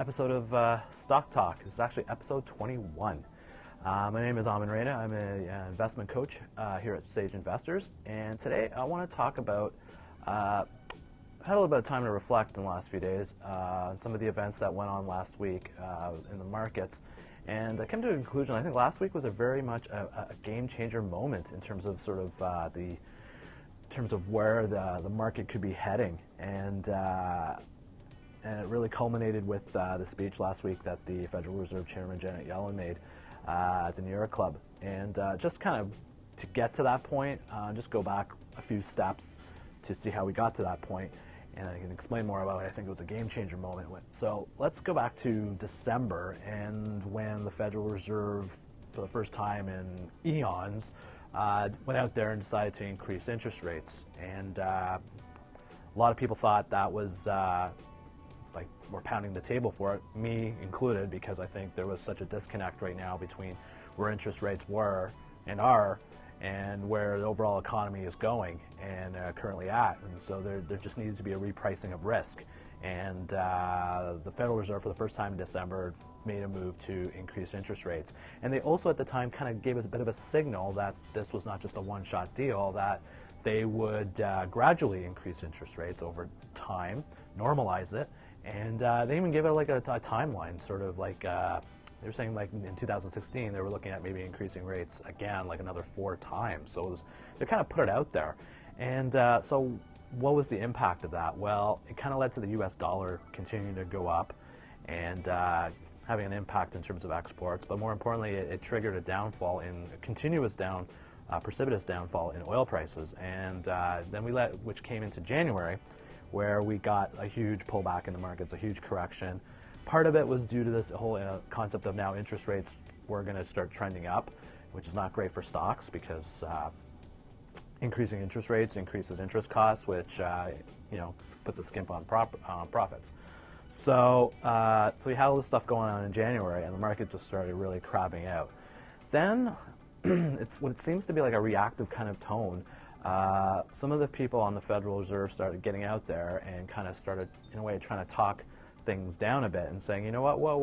episode of Stock Talk. This is actually episode 21. My name is Aman. I'm an investment coach here at Sage Investors, and today I want to talk about, I had a little bit of time to reflect in the last few days on some of the events that went on last week in the markets, and I came to a conclusion. I think last week was a very much a game changer moment in terms of sort of in terms of where the market could be heading, and it really culminated with the speech last week that the Federal Reserve Chairman Janet Yellen made at the New York Club. And just kind of to get to that point, just go back a few steps to see how we got to that point, and I can explain more about it. I think it was a game changer moment. So let's go back to December, and when the Federal Reserve, for the first time in eons, went out there and decided to increase interest rates. And a lot of people thought that was like we're pounding the table for it, me included, because I think there was such a disconnect right now between where interest rates were and are and where the overall economy is going and currently at. And so there just needed to be a repricing of risk. And the Federal Reserve, for the first time in December, made a move to increase interest rates. And they also at the time kind of gave us a bit of a signal that this was not just a one-shot deal, that they would gradually increase interest rates over time, normalize it, and they even gave it like a timeline, sort of like they were saying like in 2016 they were looking at maybe increasing rates again like another 4 times. So they kind of put it out there. And so what was the impact of that? Well, it kind of led to the US dollar continuing to go up and having an impact in terms of exports, but more importantly it triggered a downfall in a continuous precipitous downfall in oil prices. And then which came into January, where we got a huge pullback in the markets, a huge correction. Part of it was due to this whole concept of now interest rates were going to start trending up, which is not great for stocks because increasing interest rates increases interest costs, which puts a skimp on profits. So we had all this stuff going on in January, and the market just started really crabbing out. Then it's what it seems to be like a reactive kind of tone. Some of the people on the Federal Reserve started getting out there and kind of started, in a way, trying to talk things down a bit and saying, you know what, whoa,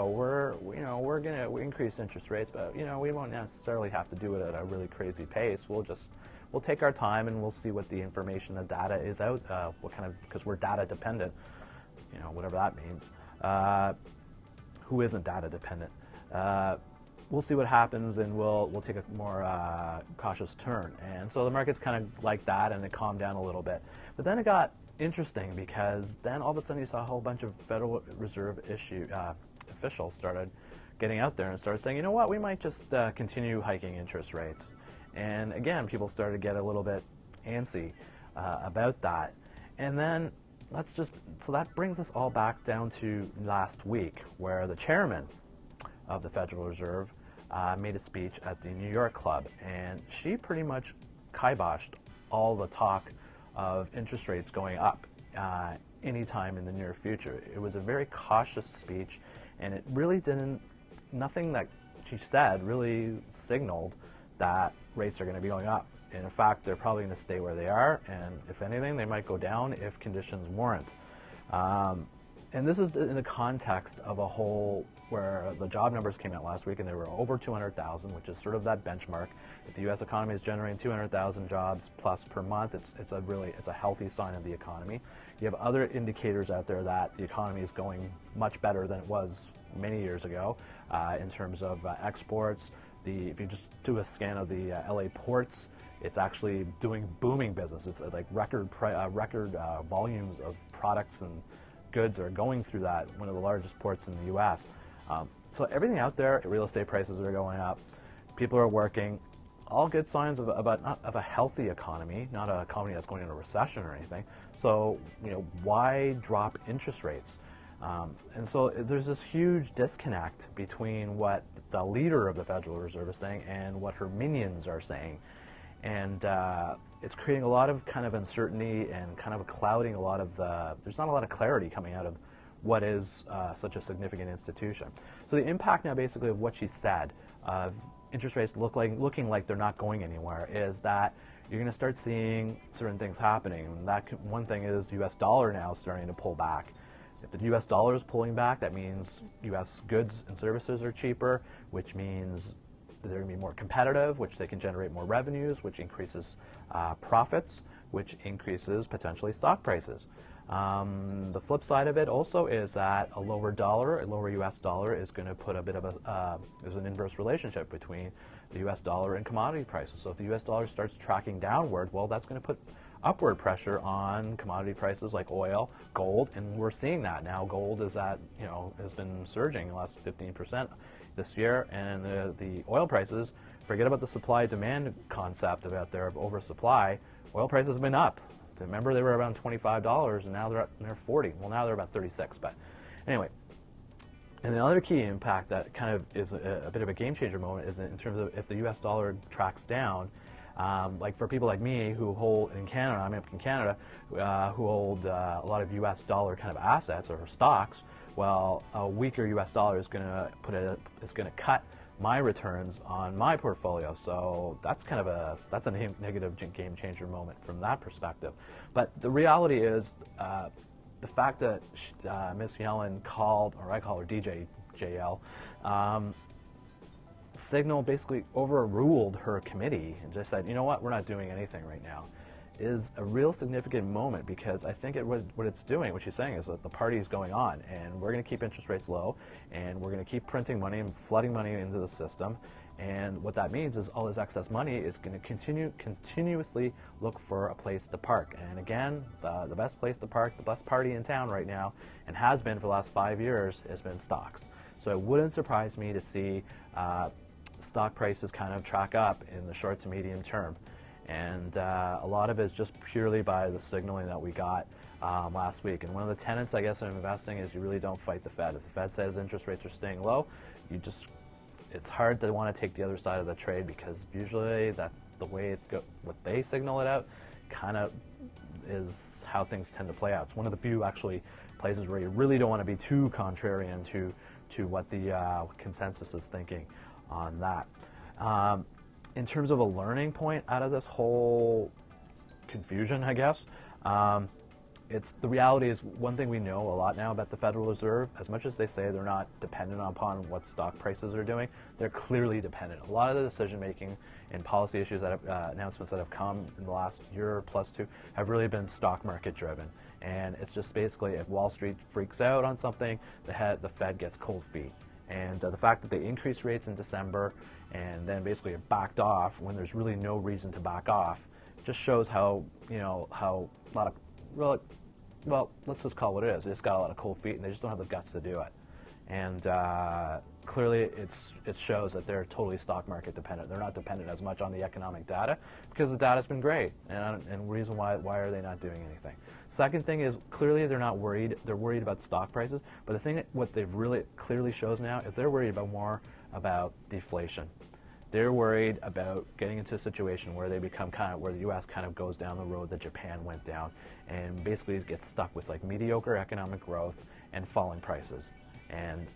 we're going to increase interest rates, but we won't necessarily have to do it at a really crazy pace. We'll take our time and we'll see what the information, the data is out, because we're data dependent, whatever that means. Who isn't data dependent? We'll see what happens, and we'll take a more cautious turn. And so the market's kind of like that, and it calmed down a little bit. But then it got interesting, because then all of a sudden you saw a whole bunch of Federal Reserve officials started getting out there and started saying, you know what, we might just continue hiking interest rates. And again, people started to get a little bit antsy about that. And then so that brings us all back down to last week, where the chairman of the Federal Reserve made a speech at the New York Club, and she pretty much kiboshed all the talk of interest rates going up anytime in the near future. It was a very cautious speech, and it really nothing that she said really signaled that rates are going to be going up. And in fact, they're probably going to stay where they are, and if anything, they might go down if conditions warrant. And this is in the context of a whole where the job numbers came out last week, and they were over 200,000, which is sort of that benchmark. If the U.S. economy is generating 200,000 jobs plus per month, it's a healthy sign of the economy. You have other indicators out there that the economy is going much better than it was many years ago in terms of exports. If you just do a scan of the LA ports, it's actually doing booming business. It's like record volumes of products and goods are going through that, one of the largest ports in the U.S. So everything out there, real estate prices are going up, people are working, all good signs of a healthy economy, not an economy that's going into a recession or anything. So why drop interest rates? And so there's this huge disconnect between what the leader of the Federal Reserve is saying and what her minions are saying. And it's creating a lot of kind of uncertainty and kind of clouding a lot of there's not a lot of clarity coming out of what is such a significant institution. So the impact now basically of what she said, of interest rates looking like they're not going anywhere, is that you're going to start seeing certain things happening. And one thing is U.S. dollar now starting to pull back. If the U.S. dollar is pulling back, that means U.S. goods and services are cheaper, which means they're going to be more competitive, which they can generate more revenues, which increases profits, which increases potentially stock prices. The flip side of it also is that a lower U.S. dollar is going to put a bit of there's an inverse relationship between the U.S. dollar and commodity prices. So if the U.S. dollar starts tracking downward, well, that's going to put upward pressure on commodity prices like oil, gold, and we're seeing that now. Gold is at, has been surging the last 15% this year, and the oil prices, forget about the supply-demand concept out there of oversupply, oil prices have been up. Remember, they were around $25, and now they're 40. Well, now they're about 36, but anyway. And the other key impact that kind of is a bit of a game-changer moment is in terms of if the U.S. dollar tracks down, like for people like me who hold in Canada, I'm up in Canada, who hold a lot of U.S. dollar kind of assets or stocks. Well, a weaker U.S. dollar is going to cut my returns on my portfolio. So that's kind of a negative game changer moment from that perspective. But the reality is, the fact that Miss Yellen called, or I call her DJ JL, Signal basically overruled her committee and just said, you know what, we're not doing anything right now, is a real significant moment, because I think what it's doing, what she's saying is that the party is going on, and we're going to keep interest rates low, and we're going to keep printing money and flooding money into the system. And what that means is all this excess money is going to continuously look for a place to park. And again, the best place to park, the best party in town right now, and has been for the last 5 years, has been stocks. So it wouldn't surprise me to see stock prices kind of track up in the short to medium term. And a lot of it is just purely by the signaling that we got last week. And one of the tenets, I guess, of investing is you really don't fight the Fed. If the Fed says interest rates are staying low, it's hard to want to take the other side of the trade, because usually that's the way what they signal it out kind of is how things tend to play out. It's one of the few actually places where you really don't want to be too contrarian to what the consensus is thinking on that. In terms of a learning point out of this whole confusion, I guess, the reality is, one thing we know a lot now about the Federal Reserve, as much as they say they're not dependent upon what stock prices are doing, they're clearly dependent. A lot of the decision making and policy issues announcements that have come in the last year plus two have really been stock market driven. And it's just basically, if Wall Street freaks out on something, the Fed gets cold feet. And the fact that they increased rates in December and then basically it backed off when there's really no reason to back off, just shows how a lot of, well, let's just call it what it is. They just got a lot of cold feet, and they just don't have the guts to do it. And clearly, it shows that they're totally stock market dependent. They're not dependent as much on the economic data, because the data's been great. And reason why are they not doing anything? Second thing is, clearly they're not worried. They're worried about stock prices. But the thing, what they've really clearly shows now is they're worried more about deflation. They're worried about getting into a situation where they become where the U.S. kind of goes down the road that Japan went down, and basically gets stuck with like mediocre economic growth and falling prices. And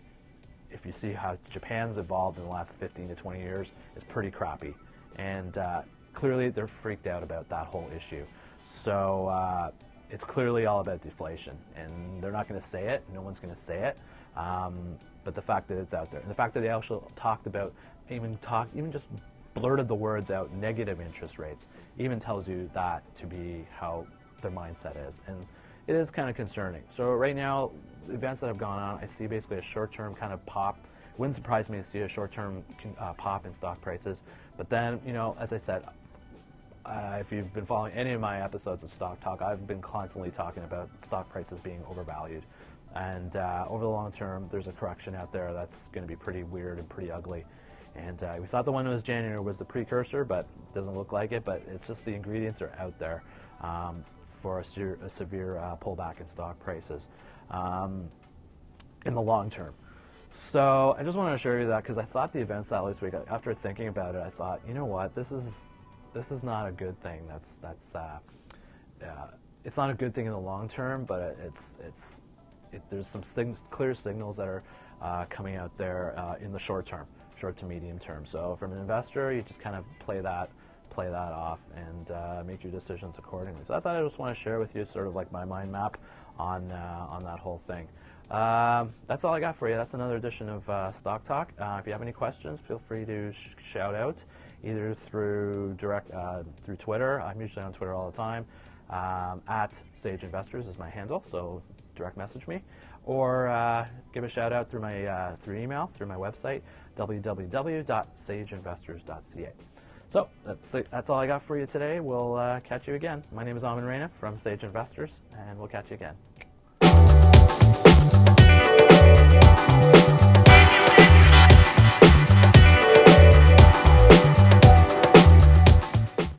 if you see how Japan's evolved in the last 15 to 20 years, it's pretty crappy. And clearly they're freaked out about that whole issue. So it's clearly all about deflation, and they're not going to say it. No one's going to say it. But the fact that it's out there, and the fact that they also talked about, even just blurted the words out, negative interest rates, even tells you that to be how their mindset is. And it is kind of concerning. So right now, the events that have gone on, I see basically a short-term kind of pop. It wouldn't surprise me to see a short-term pop in stock prices. But then, as I said, if you've been following any of my episodes of Stock Talk, I've been constantly talking about stock prices being overvalued. And over the long term, there's a correction out there that's going to be pretty weird and pretty ugly. And we thought the one that was January was the precursor, but it doesn't look like it. But it's just the ingredients are out there for a severe pullback in stock prices in the long term. So I just wanted to share you that, because I thought the events that last week, after thinking about it, I thought, you know what, this is not a good thing. It's not a good thing in the long term, but there's some clear signals that are coming out there in the short term, short to medium term. So from an investor, you just kind of play play that off and make your decisions accordingly. So I thought I just want to share with you sort of like my mind map on that whole thing. That's all I got for you. That's another edition of Stock Talk. If you have any questions, feel free to shout out either through through Twitter. I'm usually on Twitter all the time. At Sage Investors is my handle, so direct message me, or give a shout out through my through email, through my website, www.sageinvestors.ca. So that's all I got for you today. We'll catch you again. My name is Aman from Sage Investors, and we'll catch you again.